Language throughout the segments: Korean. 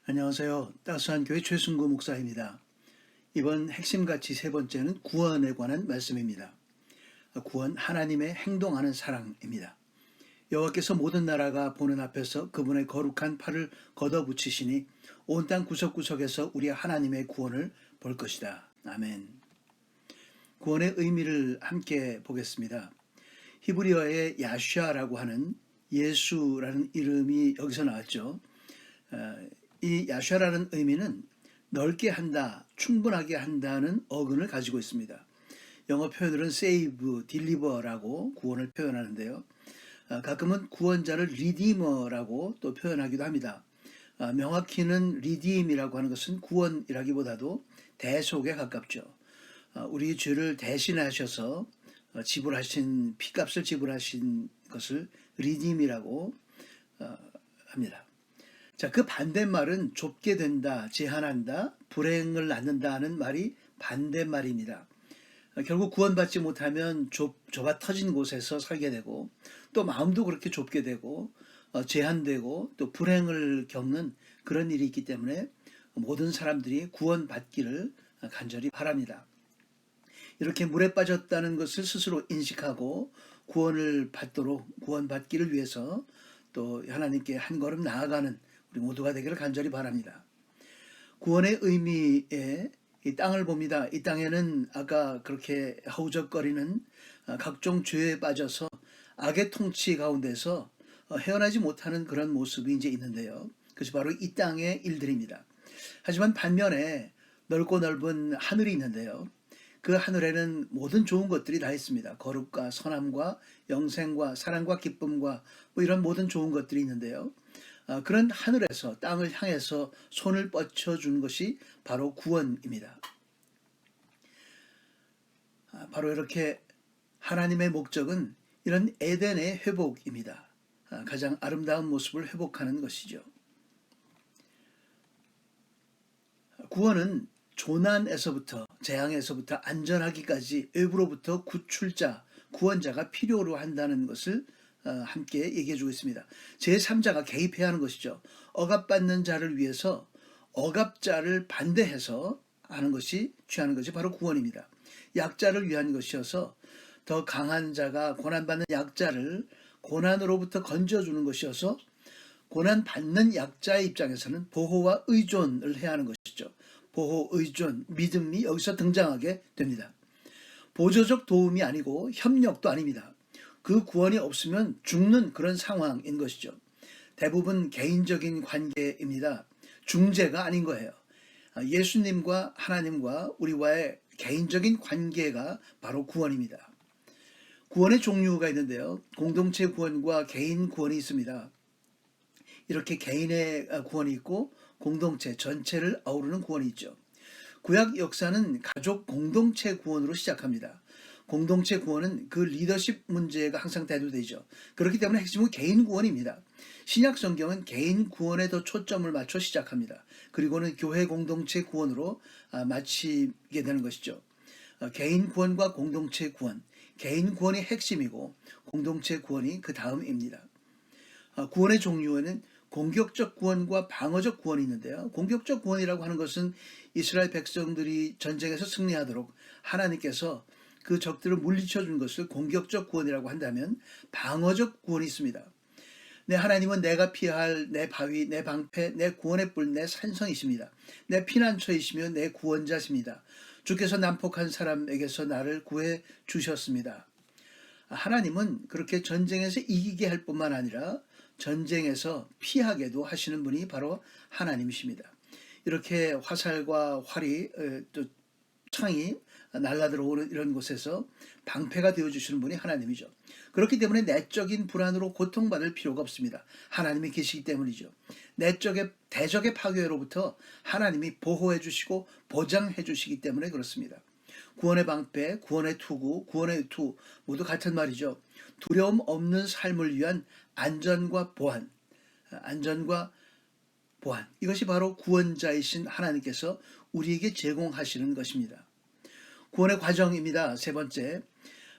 안녕하세요. 따스한 교회 최승구 목사입니다. 이번 핵심 가치 세 번째는 구원에 관한 말씀입니다. 구원, 하나님의 행동하는 사랑입니다. 여호와께서 모든 나라가 보는 앞에서 그분의 거룩한 팔을 걷어붙이시니 온 땅 구석구석에서 우리 하나님의 구원을 볼 것이다. 아멘. 구원의 의미를 함께 보겠습니다. 히브리어의 야슈아라고 하는 예수라는 이름이 여기서 나왔죠. 이 야샤라는 의미는 넓게 한다, 충분하게 한다는 어근을 가지고 있습니다. 영어 표현으로는 save, deliver라고 구원을 표현하는데요. 가끔은 구원자를 redeemer라고 또 표현하기도 합니다. 명확히는 redeem이라고 하는 것은 구원이라기보다도 대속에 가깝죠. 우리 죄를 대신하셔서 지불하신 피값을 지불하신 것을 redeem이라고 합니다. 자, 그 반대말은 좁게 된다, 제한한다, 불행을 낳는다는 말이 반대말입니다. 결국 구원받지 못하면 좁아 터진 곳에서 살게 되고 또 마음도 그렇게 좁게 되고 제한되고 또 불행을 겪는 그런 일이 있기 때문에 모든 사람들이 구원받기를 간절히 바랍니다. 이렇게 물에 빠졌다는 것을 스스로 인식하고 구원을 받도록 구원받기를 위해서 또 하나님께 한 걸음 나아가는 우리 모두가 되기를 간절히 바랍니다. 구원의 의미에 이 땅을 봅니다. 이 땅에는 아까 그렇게 허우적거리는 각종 죄에 빠져서 악의 통치 가운데서 헤어나지 못하는 그런 모습이 이제 있는데요. 그것이 바로 이 땅의 일들입니다. 하지만 반면에 넓고 넓은 하늘이 있는데요. 그 하늘에는 모든 좋은 것들이 다 있습니다. 거룩과 선함과 영생과 사랑과 기쁨과 뭐 이런 모든 좋은 것들이 있는데요. 그런 하늘에서 땅을 향해서 손을 뻗쳐준 것이 바로 구원입니다. 바로 이렇게 하나님의 목적은 이런 에덴의 회복입니다. 가장 아름다운 모습을 회복하는 것이죠. 구원은 조난에서부터 재앙에서부터 안전하기까지 외부로부터 구출자, 구원자가 필요로 한다는 것을 함께 얘기해 주고 있습니다. 제3자가 개입해야 하는 것이죠. 억압받는 자를 위해서 억압자를 반대해서 하는 것이 취하는 것이 바로 구원입니다. 약자를 위한 것이어서 더 강한 자가 고난받는 약자를 고난으로부터 건져주는 것이어서 고난받는 약자의 입장에서는 보호와 의존을 해야 하는 것이죠. 보호, 의존, 믿음이 여기서 등장하게 됩니다. 보조적 도움이 아니고 협력도 아닙니다. 그 구원이 없으면 죽는 그런 상황인 것이죠. 대부분 개인적인 관계입니다. 중재가 아닌 거예요. 예수님과 하나님과 우리와의 개인적인 관계가 바로 구원입니다. 구원의 종류가 있는데요. 공동체 구원과 개인 구원이 있습니다. 이렇게 개인의 구원이 있고 공동체 전체를 아우르는 구원이 있죠. 구약 역사는 가족 공동체 구원으로 시작합니다. 공동체 구원은 그 리더십 문제가 항상 대두되죠. 그렇기 때문에 핵심은 개인 구원입니다. 신약 성경은 개인 구원에 더 초점을 맞춰 시작합니다. 그리고는 교회 공동체 구원으로 마치게 되는 것이죠. 개인 구원과 공동체 구원, 개인 구원이 핵심이고 공동체 구원이 그 다음입니다. 구원의 종류에는 공격적 구원과 방어적 구원이 있는데요. 공격적 구원이라고 하는 것은 이스라엘 백성들이 전쟁에서 승리하도록 하나님께서 그 적들을 물리쳐 준 것을 공격적 구원이라고 한다면 방어적 구원이 있습니다. 내 하나님은 내가 피할 내 바위, 내 방패, 내 구원의 뿔, 내 산성이십니다. 내 피난처이시며 내 구원자십니다. 주께서 난폭한 사람에게서 나를 구해 주셨습니다. 하나님은 그렇게 전쟁에서 이기게 할 뿐만 아니라 전쟁에서 피하게도 하시는 분이 바로 하나님이십니다. 이렇게 화살과 활이 또 창이 날아들어오는 이런 곳에서 방패가 되어주시는 분이 하나님이죠. 그렇기 때문에 내적인 불안으로 고통받을 필요가 없습니다. 하나님이 계시기 때문이죠. 내적의 대적의 파괴로부터 하나님이 보호해 주시고 보장해 주시기 때문에 그렇습니다. 구원의 방패, 구원의 투구, 구원의 투 모두 같은 말이죠. 두려움 없는 삶을 위한 안전과 보안, 안전과 보안. 이것이 바로 구원자이신 하나님께서 우리에게 제공하시는 것입니다. 구원의 과정입니다. 세 번째,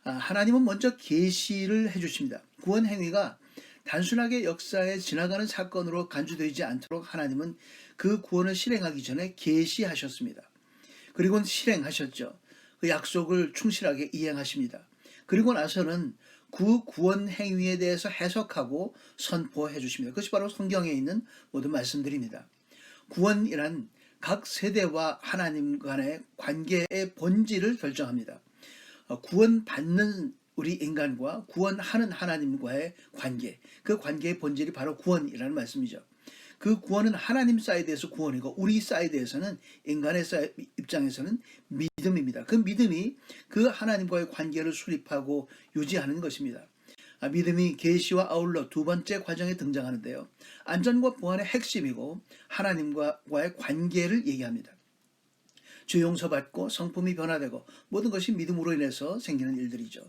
하나님은 먼저 계시를 해주십니다. 구원 행위가 단순하게 역사에 지나가는 사건으로 간주되지 않도록 하나님은 그 구원을 실행하기 전에 계시하셨습니다. 그리고는 실행하셨죠. 그 약속을 충실하게 이행하십니다. 그리고 나서는 그 구원 행위에 대해서 해석하고 선포해 주십니다. 그것이 바로 성경에 있는 모든 말씀들입니다. 구원이란 각 세대와 하나님 간의 관계의 본질을 결정합니다. 구원받는 우리 인간과 구원하는 하나님과의 관계, 그 관계의 본질이 바로 구원이라는 말씀이죠. 그 구원은 하나님 사이드에서 구원이고 우리 사이드에서는 인간의 입장에서는 믿음입니다. 그 믿음이 그 하나님과의 관계를 수립하고 유지하는 것입니다. 믿음이 계시와 아울러 두 번째 과정에 등장하는데요. 안전과 보안의 핵심이고 하나님과의 관계를 얘기합니다. 죄 용서받고 성품이 변화되고 모든 것이 믿음으로 인해서 생기는 일들이죠.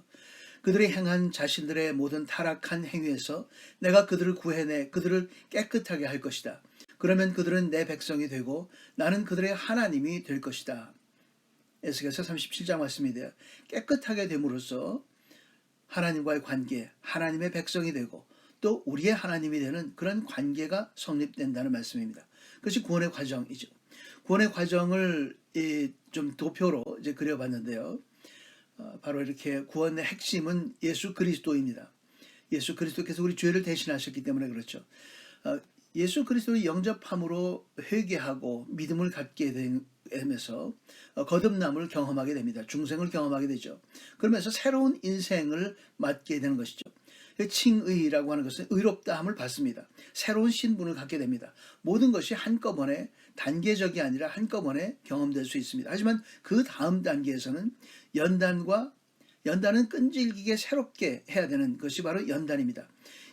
그들이 행한 자신들의 모든 타락한 행위에서 내가 그들을 구해내 그들을 깨끗하게 할 것이다. 그러면 그들은 내 백성이 되고 나는 그들의 하나님이 될 것이다. 에스겔서 37장 말씀인데요. 깨끗하게 됨으로써 하나님과의 관계, 하나님의 백성이 되고 또 우리의 하나님이 되는 그런 관계가 성립된다는 말씀입니다. 그것이 구원의 과정이죠. 구원의 과정을 좀 도표로 이제 그려봤는데요. 바로 이렇게 구원의 핵심은 예수 그리스도입니다. 예수 그리스도께서 우리 죄를 대신하셨기 때문에 그렇죠. 예수 그리스도를 영접함으로 회개하고 믿음을 갖게 되면서 거듭남을 경험하게 됩니다. 중생을 경험하게 되죠. 그러면서 새로운 인생을 맞게 되는 것이죠. 칭의라고 하는 것은 의롭다함을 받습니다. 새로운 신분을 갖게 됩니다. 모든 것이 한꺼번에 단계적이 아니라 한꺼번에 경험될 수 있습니다. 하지만 그 다음 단계에서는 연단은 끈질기게 새롭게 해야 되는 것이 바로 연단입니다.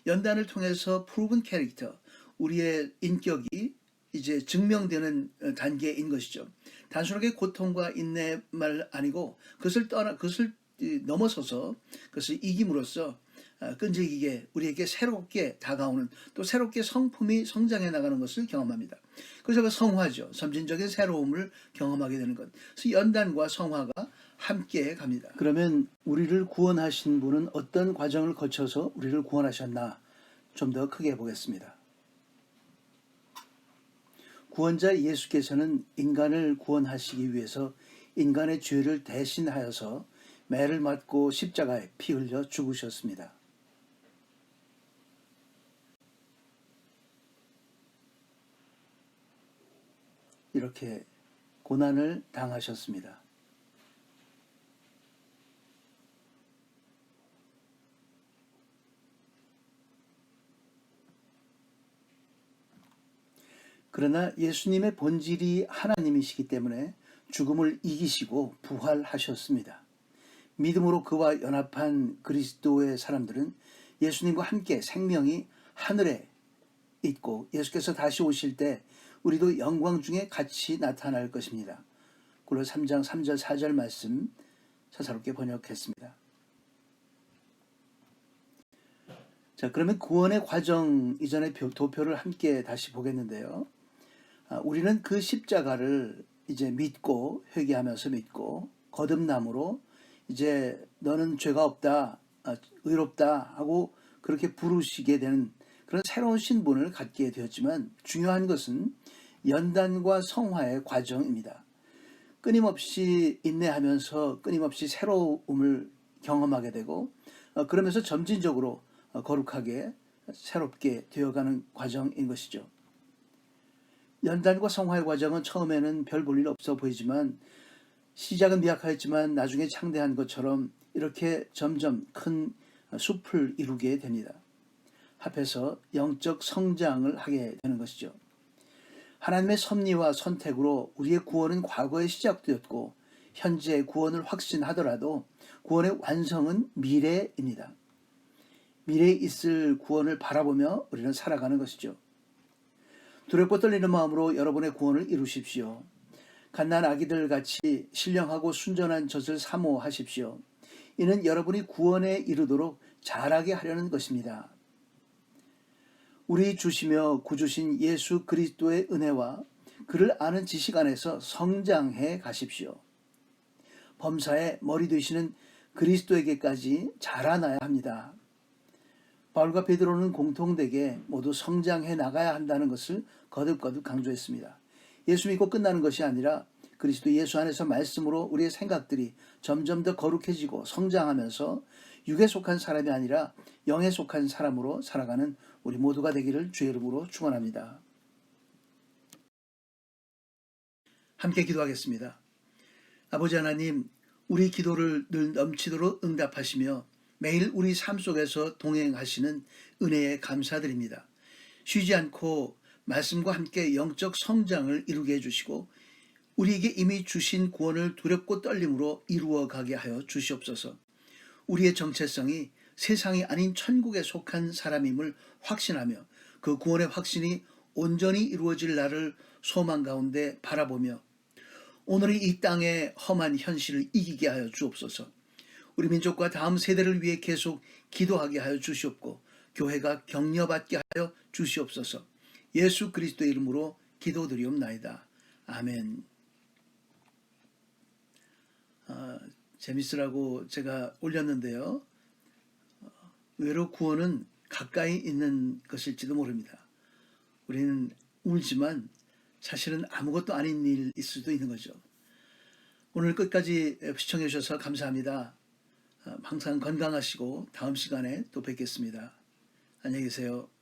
연단을 통해서 프루븐 캐릭터, 우리의 인격이 이제 증명되는 단계인 것이죠. 단순하게 고통과 인내만 아니고 그것을 넘어서서 그것을 이김으로써 끈질기게 우리에게 새롭게 다가오는 또 새롭게 성품이 성장해 나가는 것을 경험합니다. 그래서 성화죠. 점진적인 새로움을 경험하게 되는 것. 그래서 연단과 성화가 함께 갑니다. 그러면 우리를 구원하신 분은 어떤 과정을 거쳐서 우리를 구원하셨나 좀 더 크게 보겠습니다. 구원자 예수께서는 인간을 구원하시기 위해서 인간의 죄를 대신하여서 매를 맞고 십자가에 피 흘려 죽으셨습니다. 이렇게 고난을 당하셨습니다. 그러나 예수님의 본질이 하나님이시기 때문에 죽음을 이기시고 부활하셨습니다. 믿음으로 그와 연합한 그리스도의 사람들은 예수님과 함께 생명이 하늘에 있고 예수께서 다시 오실 때 우리도 영광 중에 같이 나타날 것입니다. 골로새 3장 3절 4절 말씀 사사롭게 번역했습니다. 자, 그러면 구원의 과정 이전의 도표를 함께 다시 보겠는데요. 우리는 그 십자가를 이제 믿고 회개하면서 믿고 거듭남으로 이제 너는 죄가 없다, 의롭다 하고 그렇게 부르시게 되는 그런 새로운 신분을 갖게 되었지만 중요한 것은 연단과 성화의 과정입니다. 끊임없이 인내하면서 끊임없이 새로움을 경험하게 되고 그러면서 점진적으로 거룩하게 새롭게 되어가는 과정인 것이죠. 연단과 성화의 과정은 처음에는 별 볼 일 없어 보이지만 시작은 미약하였지만 나중에 창대한 것처럼 이렇게 점점 큰 숲을 이루게 됩니다. 합해서 영적 성장을 하게 되는 것이죠. 하나님의 섭리와 선택으로 우리의 구원은 과거에 시작되었고 현재 구원을 확신하더라도 구원의 완성은 미래입니다. 미래에 있을 구원을 바라보며 우리는 살아가는 것이죠. 두렵고 떨리는 마음으로 여러분의 구원을 이루십시오. 갓난 아기들 같이 신령하고 순전한 젖을 사모하십시오. 이는 여러분이 구원에 이르도록 자라게 하려는 것입니다. 우리 주시며 구주신 예수 그리스도의 은혜와 그를 아는 지식 안에서 성장해 가십시오. 범사의 머리 되시는 그리스도에게까지 자라나야 합니다. 바울과 베드로는 공통되게 모두 성장해 나가야 한다는 것을 거듭거듭 강조했습니다. 예수 믿고 끝나는 것이 아니라 그리스도 예수 안에서 말씀으로 우리의 생각들이 점점 더 거룩해지고 성장하면서 육에 속한 사람이 아니라 영에 속한 사람으로 살아가는 우리 모두가 되기를 주의 이름으로 축원합니다. 함께 기도하겠습니다. 아버지 하나님, 우리 기도를 늘 넘치도록 응답하시며 매일 우리 삶 속에서 동행하시는 은혜에 감사드립니다. 쉬지 않고 말씀과 함께 영적 성장을 이루게 해주시고 우리에게 이미 주신 구원을 두렵고 떨림으로 이루어가게 하여 주시옵소서. 우리의 정체성이 세상이 아닌 천국에 속한 사람임을 확신하며 그 구원의 확신이 온전히 이루어질 날을 소망 가운데 바라보며 오늘의 이 땅의 험한 현실을 이기게 하여 주옵소서. 우리 민족과 다음 세대를 위해 계속 기도하게 하여 주시옵고 교회가 격려받게 하여 주시옵소서. 예수 그리스도의 이름으로 기도드리옵나이다. 아멘. 재밌으라고 제가 올렸는데요. 의외로 구원은 가까이 있는 것일지도 모릅니다. 우리는 울지만 사실은 아무것도 아닌 일일 수도 있는 거죠. 오늘 끝까지 시청해 주셔서 감사합니다. 항상 건강하시고 다음 시간에 또 뵙겠습니다. 안녕히 계세요.